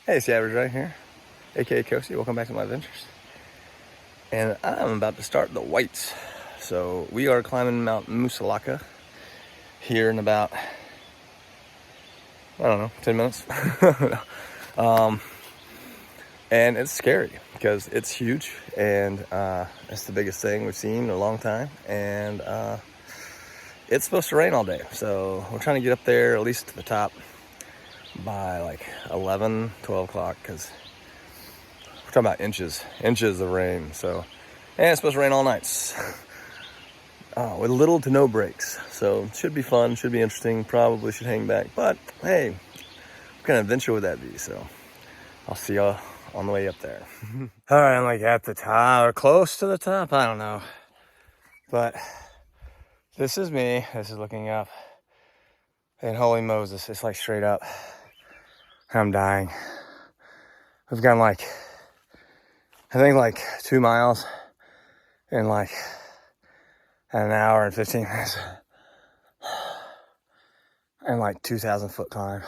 Hey, it's the Average right here, aka Coastie. Welcome back to my adventures. And I'm about to start the whites. So we are climbing Mount Moosilauke here in about, I don't know, 10 minutes. And it's scary because it's huge, and it's the biggest thing we've seen in a long time. And it's supposed to rain all day. So we're trying to get up there at least to the top by like 11, 12 o'clock, because we're talking about inches of rain. So, and it's supposed to rain all nights with little to no breaks. So it should be fun, should be interesting, probably should hang back. But hey, what kind of adventure would that be? So I'll see y'all on the way up there. All right, I'm like at the top or close to the top, I don't know. But this is me, this is looking up, and holy Moses, it's like straight up. I'm dying. We've gone like, I think like 2 miles in like an hour and 15 minutes. And like 2,000 foot climb.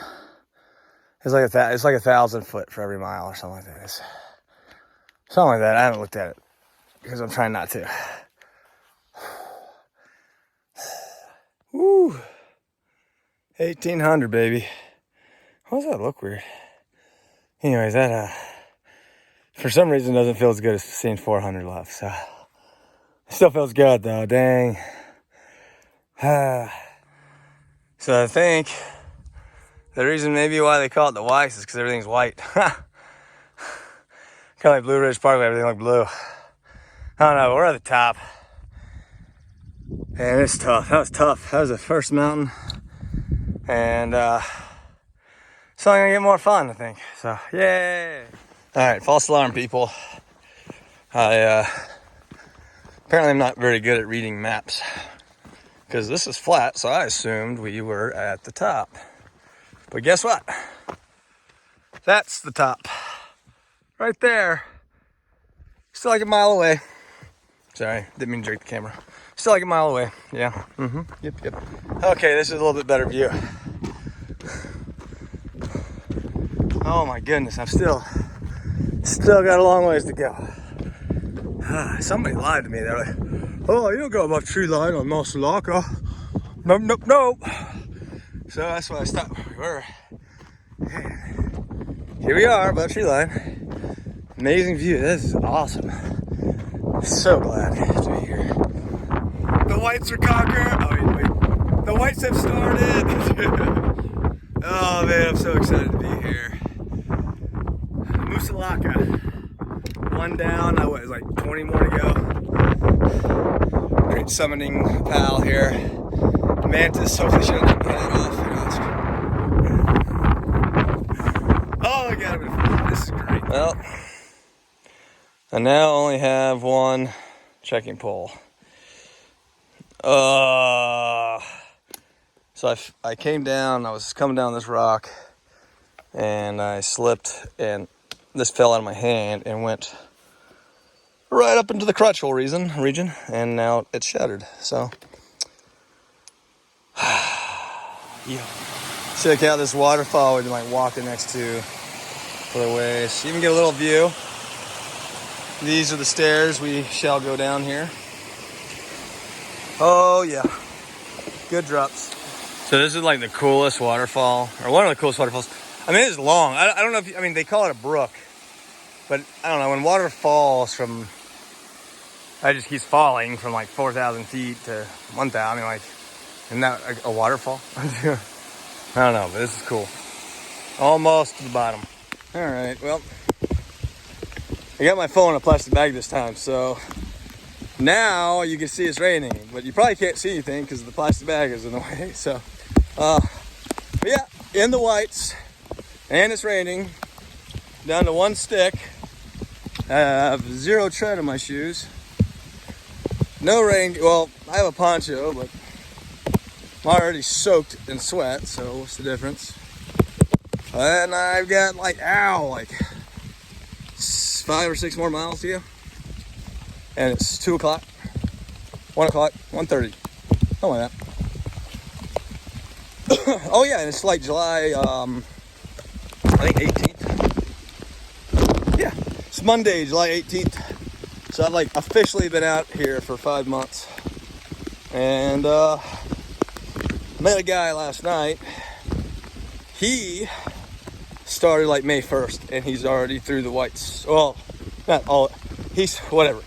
It's like it's like 1,000 foot for every mile or something like that. It's something like that. I haven't looked at it because I'm trying not to. Woo! 1,800, baby. Why does that look weird? Anyways, that for some reason doesn't feel as good as seeing 400 left. So it still feels good though. Dang. So I think the reason maybe why they call it the whites is because everything's white. Kind of like Blue Ridge Parkway, everything like blue. I don't know. We're at the top, and it's tough. That was tough. That was the first mountain, and it's only gonna get more fun, I think. So, yay! All right, false alarm, people. I apparently I'm not very good at reading maps because this is flat, so I assumed we were at the top. But guess what? That's the top, right there. Still like a mile away. Sorry, didn't mean to jerk the camera. Still like a mile away. Yeah. Yep. Okay, this is a little bit better view. Oh my goodness, I'm still got a long ways to go. Somebody lied to me. They're like, oh, you don't go above tree line on Moosilauke. Nope. So that's why I stopped where we were. Here we are above tree line. Amazing view. This is awesome. So glad to be here. The whites are conquered. Oh, wait. The whites have started. Oh man, I'm so excited to be here. Moosilauke. One down. I was like 20 more to go. Great summoning pal here. Mantis. Hopefully she doesn't get off. Oh my god, this is great. Well, I now only have one trekking pole. So I came down, I was coming down this rock, and I slipped, and this fell out of my hand and went right up into the crotch hole region, and now it's shattered. So, yeah. Check out this waterfall we've been like walking next to for the ways. You can get a little view. These are the stairs we shall go down here. Oh yeah, good drops. So this is like the coolest waterfall, or one of the coolest waterfalls. I mean, it's long. I don't know if, they call it a brook, but I don't know, when water falls from, it just keeps falling from like 4,000 feet to 1,000, like, isn't that a waterfall? I don't know, but this is cool. Almost to the bottom. All right, well, I got my phone in a plastic bag this time, so now you can see it's raining, but you probably can't see anything because the plastic bag is in the way. So, but yeah, in the whites, and it's raining, down to one stick. I have zero tread on my shoes. No rain, well, I have a poncho, but I'm already soaked in sweat, so what's the difference? And I've got like 5 or 6 more miles to go. And it's 2 o'clock, 1 o'clock, 1:30, something like that. Oh yeah, and it's like July, I think 18th. Monday, July 18th. So I've like officially been out here for 5 months. And met a guy last night. He started like May 1st and he's already through the whites. Well, not all, he's whatever.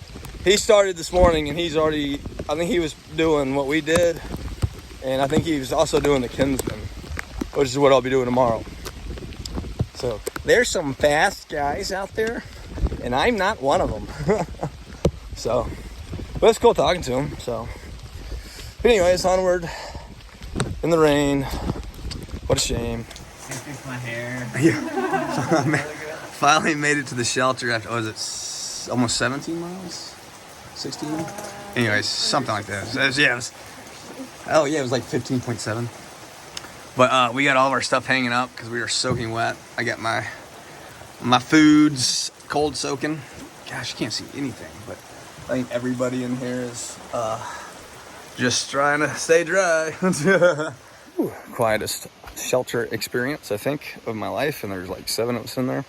He started this morning and he's already, I think he was doing what we did. And I think he was also doing the Kinsmen, which is what I'll be doing tomorrow. So there's some fast guys out there and I'm not one of them. So, but it's cool talking to him. So, but anyways, onward in the rain. What a shame. I fixed my hair. Yeah. Finally made it to the shelter after, was it almost 17 miles? 16? Anyways, something like that. It was like 15.7. But we got all of our stuff hanging up because we were soaking wet. I got my foods cold soaking. Gosh, you can't see anything, but I think everybody in here is just trying to stay dry. Quietest shelter experience, I think, of my life, and there's like 7 of us in there.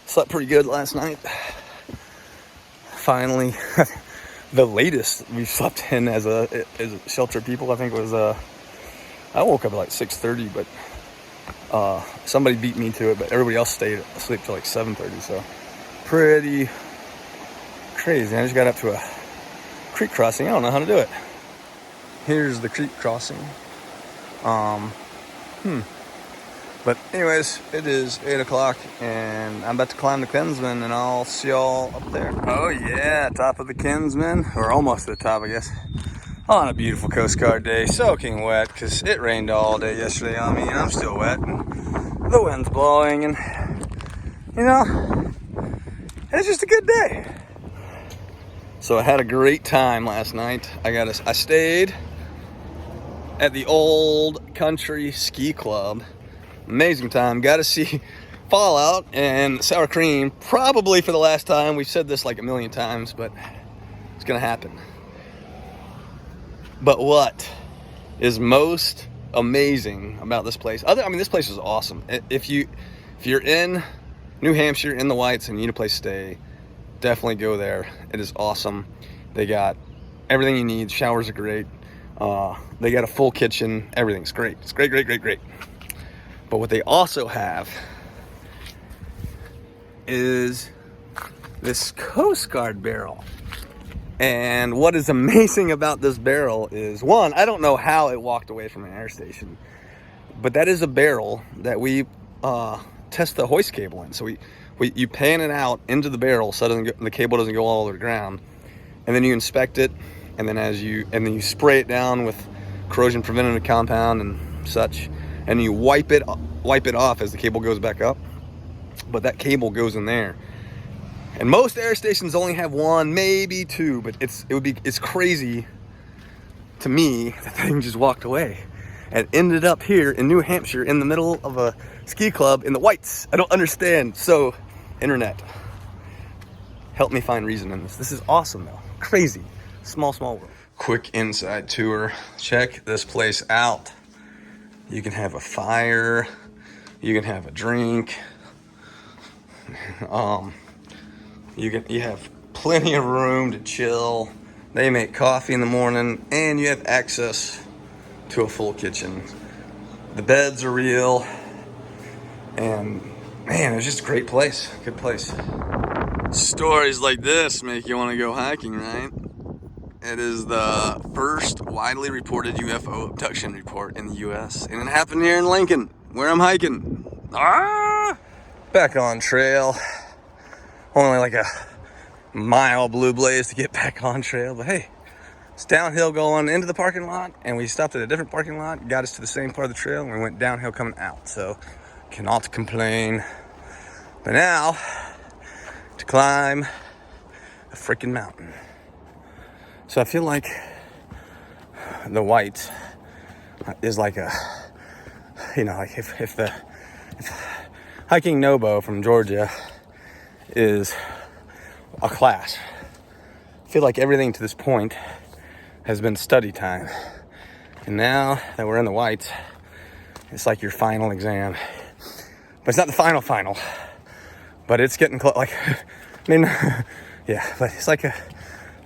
Slept pretty good last night. Finally, the latest we slept in as a shelter people, I think, was I woke up at like 6:30, but somebody beat me to it, but everybody else stayed asleep till like 7:30, so pretty crazy. I just got up to a creek crossing. I don't know how to do it. Here's the creek crossing. But anyways, it is 8 o'clock and I'm about to climb the Kinsmen and I'll see y'all up there. Oh yeah, top of the Kinsmen, or almost to the top, I guess. On a beautiful Coast Guard day, soaking wet because it rained all day yesterday on me and I'm still wet. And the wind's blowing and, you know, it's just a good day. So I had a great time last night. I stayed at the Old Country Ski Club. Amazing time. Got to see Fallout and Sour Cream, probably for the last time. We've said this like a million times, but it's gonna happen. But what is most amazing about this place? This place is awesome. If you're in New Hampshire in the Whites and you need a place to stay, definitely go there. It is awesome. They got everything you need. Showers are great. They got a full kitchen. Everything's great. It's great. But what they also have is this Coast Guard barrel. And what is amazing about this barrel is, one, I don't know how it walked away from an air station, but that is a barrel that we test the hoist cable in. So you pan it out into the barrel so the cable doesn't go all over the ground, and then you inspect it, and then you spray it down with corrosion preventative compound and such, and you wipe it off as the cable goes back up. But that cable goes in there. And most air stations only have one, maybe two, but it's crazy to me that that thing just walked away and ended up here in New Hampshire in the middle of a ski club in the Whites. I don't understand. So, internet, help me find reason in this. This is awesome though. Crazy. Small world. Quick inside tour. Check this place out. You can have a fire. You can have a drink. You have plenty of room to chill. They make coffee in the morning, and you have access to a full kitchen. The beds are real, and man, it's just a great place. Good place. Stories like this make you want to go hiking, right? It is the first widely reported UFO abduction report in the U.S., and it happened here in Lincoln, where I'm hiking. Back on trail. Only like a mile blue blaze to get back on trail, but hey, it's downhill going into the parking lot, and we stopped at a different parking lot, got us to the same part of the trail, and we went downhill coming out, so cannot complain. But now, to climb a freaking mountain. So I feel like the White is like a, like if hiking Nobo from Georgia is a class. I feel like everything to this point has been study time. And now that we're in the Whites, it's like your final exam. But it's not the final, but it's getting close. Like, I mean, yeah, but it's like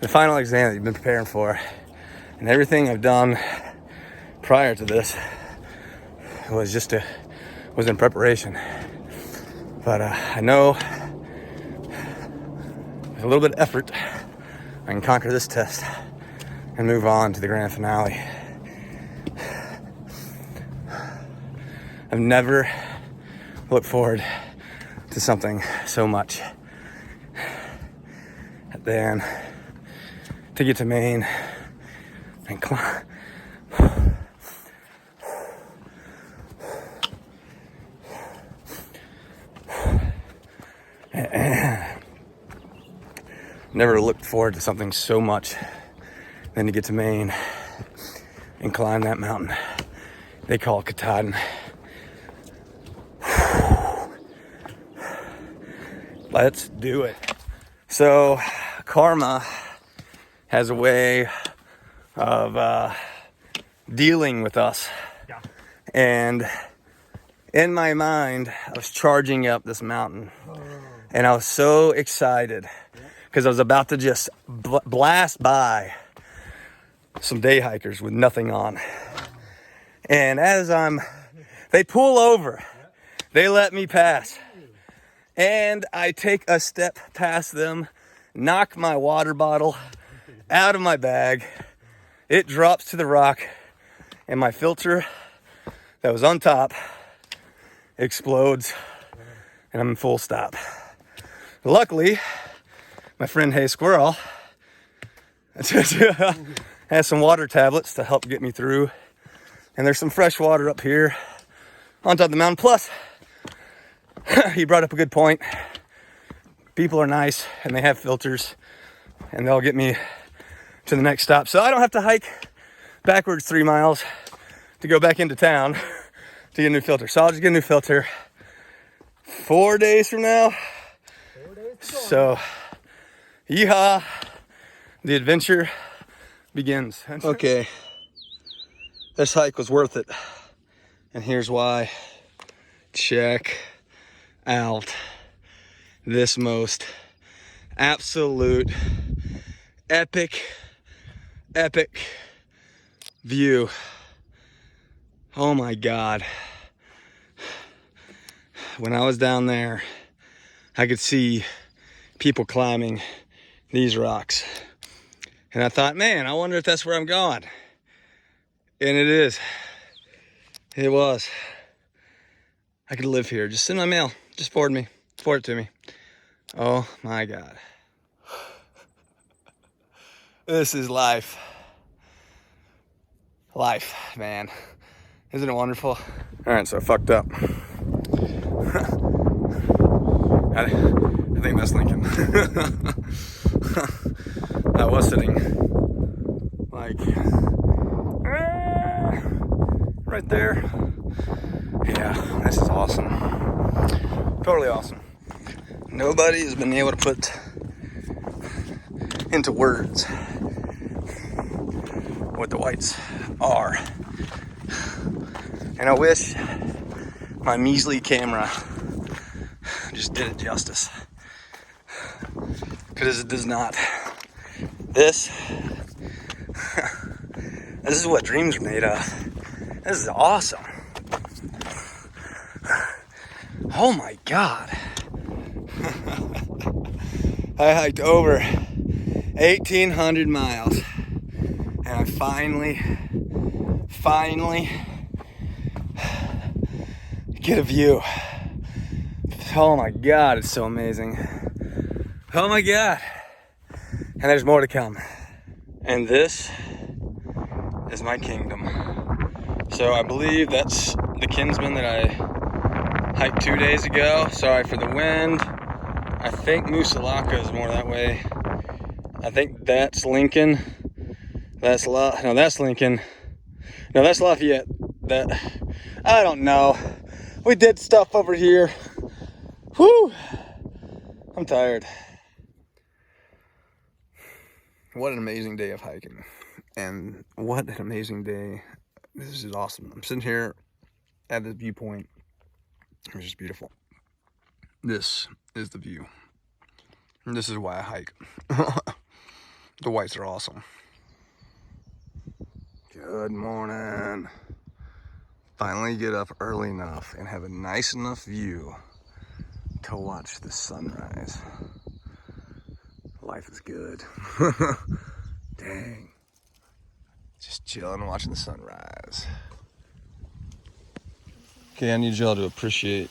the final exam that you've been preparing for. And everything I've done prior to this was in preparation. But I know with a little bit of effort, I can conquer this test and move on to the grand finale. I've never looked forward to something so much than to get to Maine and climb. Never looked forward to something so much than to get to Maine and climb that mountain they call Katahdin. Let's do it. So karma has a way of dealing with us. Yeah. And in my mind, I was charging up this mountain. And I was so excited because I was about to just blast by some day hikers with nothing on. And as they pull over, they let me pass. And I take a step past them, knock my water bottle out of my bag. It drops to the rock, and my filter that was on top explodes, and I'm in full stop. Luckily, my friend Hey Squirrel has some water tablets to help get me through. And there's some fresh water up here on top of the mountain. Plus, he brought up a good point. People are nice and they have filters and they'll get me to the next stop. So I don't have to hike backwards 3 miles to go back into town to get a new filter. So I'll just get a new filter 4 days from now. 4 days. So, yeehaw, the adventure begins. Okay, this hike was worth it. And here's why. Check out this most absolute epic view. Oh my God. When I was down there, I could see people climbing these rocks. And I thought, man, I wonder if that's where I'm going. And it is. It was. I could live here. Just send my mail. Just forward it to me. Oh my God. This is life. Life, man. Isn't it wonderful? All right, so I fucked up. I think that's Lincoln. I was sitting like right there. Yeah, this is awesome. Totally awesome. Nobody has been able to put into words what the whites are. And I wish my measly camera just did it justice. Because it does not. This is what dreams are made of. This is awesome. Oh my God. I hiked over 1,800 miles and I finally get a view. Oh my God, it's so amazing. Oh my God. And there's more to come. And this is my kingdom. So I believe that's the Kinsmen that I hiked 2 days ago. Sorry for the wind. I think Moosilauke is more that way. I think that's Lincoln. That's Lincoln. No, that's Lafayette. I don't know. We did stuff over here. Whew. I'm tired. What an amazing day of hiking. And what an amazing day. This is awesome. I'm sitting here at this viewpoint. It's just beautiful. This is the view And this is why I hike. The whites are awesome. Good morning. Finally get up early enough and have a nice enough view to watch the sunrise. Life is good. Dang. Just chilling and watching the sunrise. Okay, I need y'all to appreciate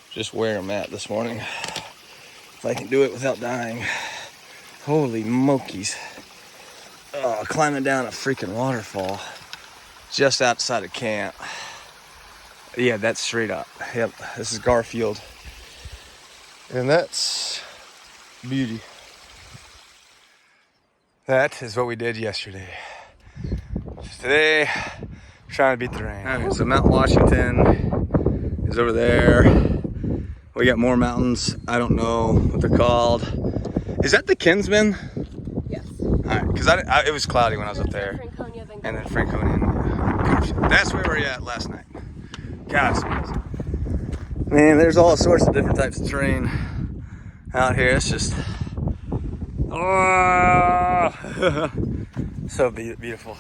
just where I'm at this morning. If I can do it without dying. Holy mokies. Climbing down a freaking waterfall just outside of camp. Yeah, that's straight up. Yep, this is Garfield. And that's beauty. That is what we did yesterday. Today, trying to beat the rain. Alright, so Mount Washington is over there. We got more mountains. I don't know what they're called. Is that the Kinsmen? Yes. Alright, because it was cloudy when I was up there. Franconia, And then Franconia. Gosh, that's where we were at last night. God, it's amazing. Man, there's all sorts of different types of terrain out here. It's just, oh, so beautiful.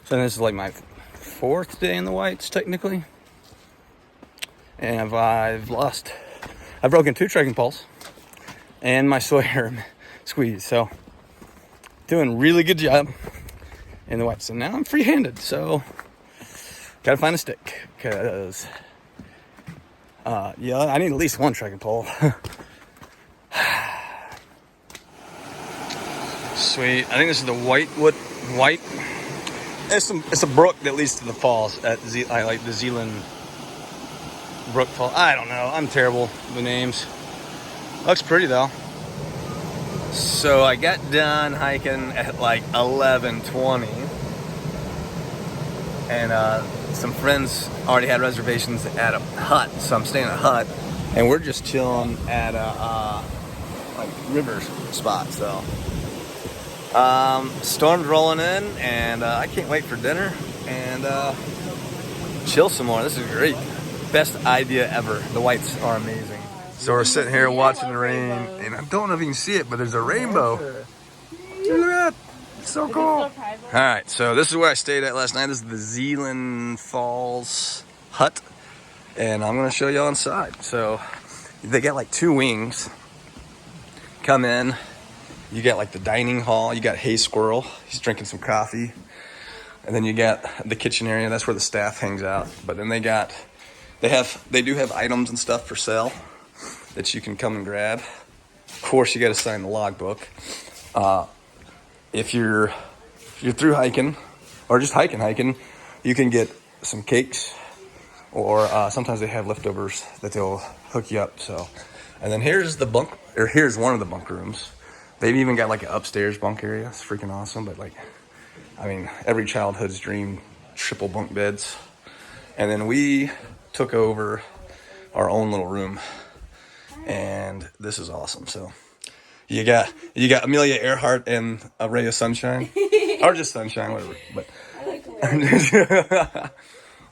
So this is like my 4th day in the whites, technically. And I've broken 2 trekking poles and my Sawyer squeeze. So doing really good job in the whites. And now I'm free-handed, so gotta find a stick, because yeah, I need at least 1 trekking pole. Sweet. I think this is the white. It's a brook that leads to the falls at I like the Zealand Brook Fall. I don't know. I'm terrible with names. Looks pretty though. So I got done hiking at like 11:20, and some friends already had reservations at a hut, so I'm staying at a hut, and we're just chilling at a like river spot. So storm's rolling in, and I can't wait for dinner and chill some more. This is great. Best idea ever. The whites are amazing. So we're sitting here watching the rain, and I don't know if you can see it, but there's a rainbow. Look at that. It's so cool. All right, so this is where I stayed at last night. This is the Zealand Falls hut, and I'm gonna show y'all inside. So they got like 2 wings. Come in, you got like the dining hall. You got Hey Squirrel, he's drinking some coffee. And then you got the kitchen area, that's where the staff hangs out. But then they do have items and stuff for sale that you can come and grab. Of course, you got to sign the logbook. If you're through hiking or just hiking, you can get some cakes, or sometimes they have leftovers that they'll hook you up. So, and then here's one of the bunk rooms. They've even got like an upstairs bunk area. It's freaking awesome. But like, I mean, every childhood's dream, triple bunk beds. And then we took over our own little room, and this is awesome. So you got Amelia Earhart and a ray of sunshine, or just sunshine, whatever.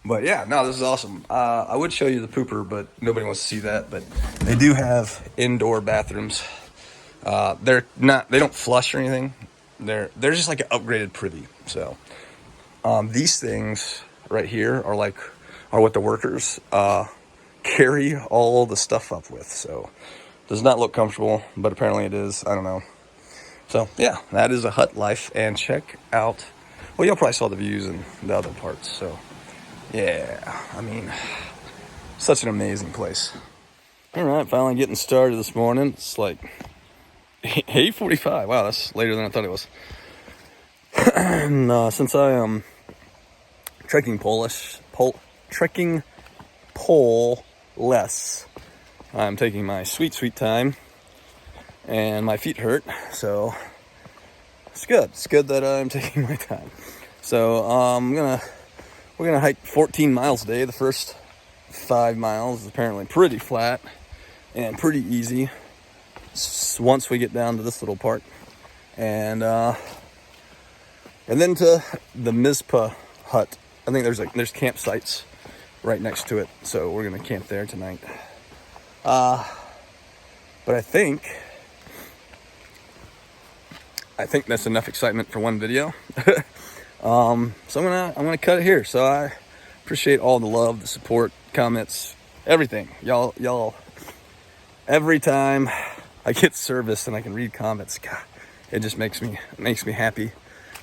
But yeah, no, this is awesome. I would show you the pooper, but nobody wants to see that. But they do have indoor bathrooms. They don't flush or anything. They're just like an upgraded privy. So these things right here are what the workers carry all the stuff up with. So does not look comfortable, but apparently it is. I don't know. So yeah, that is a hut life. And check out, well, y'all probably saw the views in the other parts. So yeah, I mean, such an amazing place. All right, finally getting started this morning. It's like 8:45. Wow, that's later than I thought it was. And since I am trekking pole-less, I'm taking my sweet time, and my feet hurt, so it's good. It's good that I'm taking my time. So we're gonna hike 14 miles a day. The first 5 miles is apparently pretty flat and pretty easy once we get down to this little part, and then to the Mizpah hut. I think there's campsites right next to it, so we're gonna camp there tonight. But I think that's enough excitement for one video. So I'm gonna cut it here. So I appreciate all the love, the support, comments, everything. Y'all, every time I get service and I can read comments, God, it just makes me happy.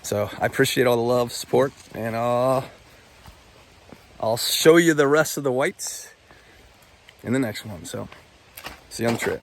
So I appreciate all the love, support, and I'll show you the rest of the whites in the next one. So see you on the trip.